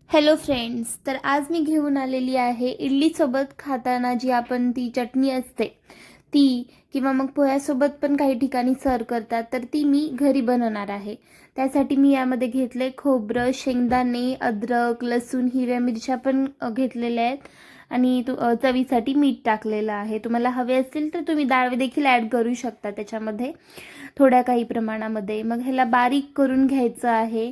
Hello friends, तर आज मी घेऊन आलेली आहे इडलीसोबत खाताना जी आपण ती चटणी असते ती, किंवा मग पोह्यासोबत पण काही ठिकाणी सर्व करतात, तर ती मी घरी बनवणार आहे. त्यासाठी मी यामध्ये घेतले खोबरं, शेंगदाणे, अद्रक, लसूण, हिरव्या मिरच्या पण घेतलेल्या आहेत आणि चवीसाठी मीठ टाकलेलं आहे. तुम्हाला हवे असतील तर तुम्ही डाळ देखील ॲड करू शकता त्याच्यामध्ये थोड्या काही प्रमाणामध्ये. मग ह्याला बारीक करून घ्यायचं आहे.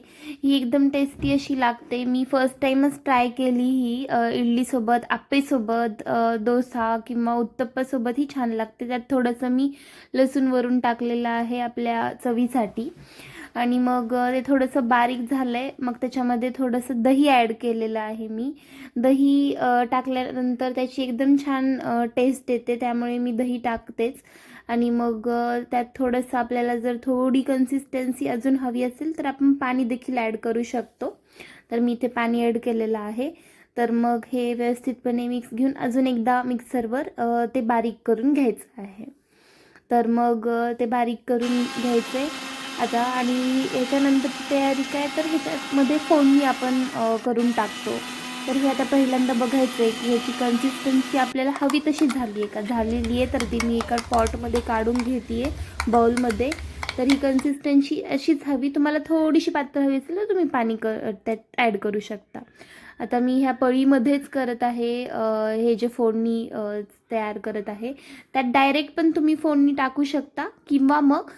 ही एकदम टेस्टी अशी लागते. मी फर्स्ट टाईमच ट्राय केली ही इडलीसोबत, आप्पेसोबत, डोसा किंवा उत्तप्पासोबतही छान लागते. त्यात थोडंसं मी लसूण वरून टाकलेलं आहे आपल्या चवीसाठी. आणि मग ते थोडंसं बारीक झालं आहे. मग त्याच्यामध्ये थोडंसं दही ॲड केलेलं आहे मी. दही टाकल्यानंतर त्याची एकदम छान टेस्ट येते, त्यामुळे मी दही टाकतेच. आणि मग त्यात थोडंसं आपल्याला जर थोडी कन्सिस्टन्सी अजून हवी असेल तर आपण पाणी देखील ॲड करू शकतो. तर मी इथे पाणी ॲड केलेलं आहे. तर मग हे व्यवस्थितपणे मिक्स घेऊन अजून एकदा मिक्सरवर ते बारीक करून घ्यायचं आहे. तर मग ते बारीक करून घ्यायचं आहे आता. आणि याच्यानंतरची तयारी काय, तर ह्याच्यामध्ये फोडणी आपण करून टाकतो. तर हे आता पहिल्यांदा बघायचं आहे की ह्याची कन्सिस्टन्सी आपल्याला हवी तशी झाली आहे का. झालेली आहे तर ती मी एका पॉटमध्ये काढून घेते आहे, बाउलमध्ये. तर ही कन्सिस्टन्सी अशीच हवी. तुम्हाला थोडीशी पातळ हवी असेल तर तुम्ही पाणी त्यात ॲड करू शकता. आता मी ह्या पळीमध्येच करत आहे हे जे फोडणी तयार करत आहे. त्यात डायरेक्ट पण तुम्ही फोडणी टाकू शकता किंवा मग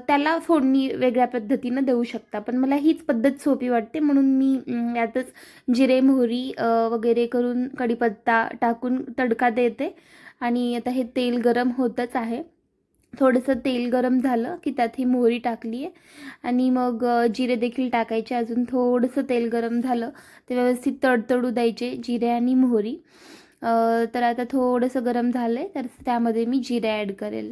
त्याला फोडणी वेगळ्या पद्धतीनं देऊ शकता. पण मला हीच पद्धत सोपी वाटते, म्हणून मी यातच जिरे, मोहरी वगैरे करून कढीपत्ता टाकून तडका देते. आणि आता हे तेल गरम होतच आहे. थोडंसं तेल गरम झालं की त्यात ही मोहरी टाकली आहे. आणि मग जिरे देखील टाकायचे. अजून थोडंसं तेल गरम झालं ते व्यवस्थित तडतडू द्यायचे जिरे आणि मोहरी. तर आता थोडंसं गरम झालं आहे तर त्यामध्ये मी जिरे ॲड करेल.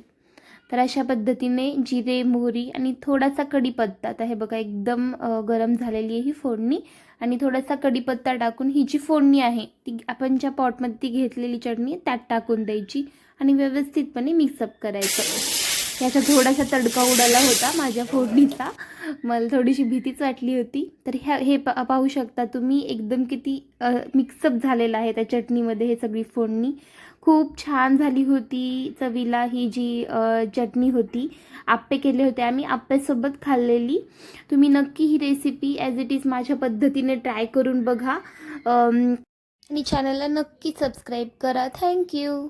तर अशा पद्धतीने जिरे, मोहरी आणि थोडासा कढीपत्ता, आता हे बघा एकदम गरम झालेली आहे ही फोडणी. आणि थोडासा कढीपत्ता टाकून ही जी फोडणी आहे ती आपण ज्या पॉटमध्ये ती घेतलेली चटणी आहे त्यात टाकून द्यायची आणि व्यवस्थितपणे मिक्सअप करायचं. याचा थोडासा तडका उडाला होता माझ्या फोडणीचा, मला थोडीशी भीतीच वाटली होती. तर हे पाहू शकता तुम्ही एकदम किती मिक्सअप झालेलं आहे त्या चटणीमध्ये हे सगळी फोडणी. खूप छान झाली होती चवीला ही जी चटणी होती. आप्पे केले होते आम्ही, आप्प्यासोबत खाल्लेली. तुम्ही नक्की ही रेसिपी ॲज इट इज माझ्या पद्धतीने ट्राय करून बघा. आणि चॅनलला नक्की सबस्क्राईब करा. थँक्यू.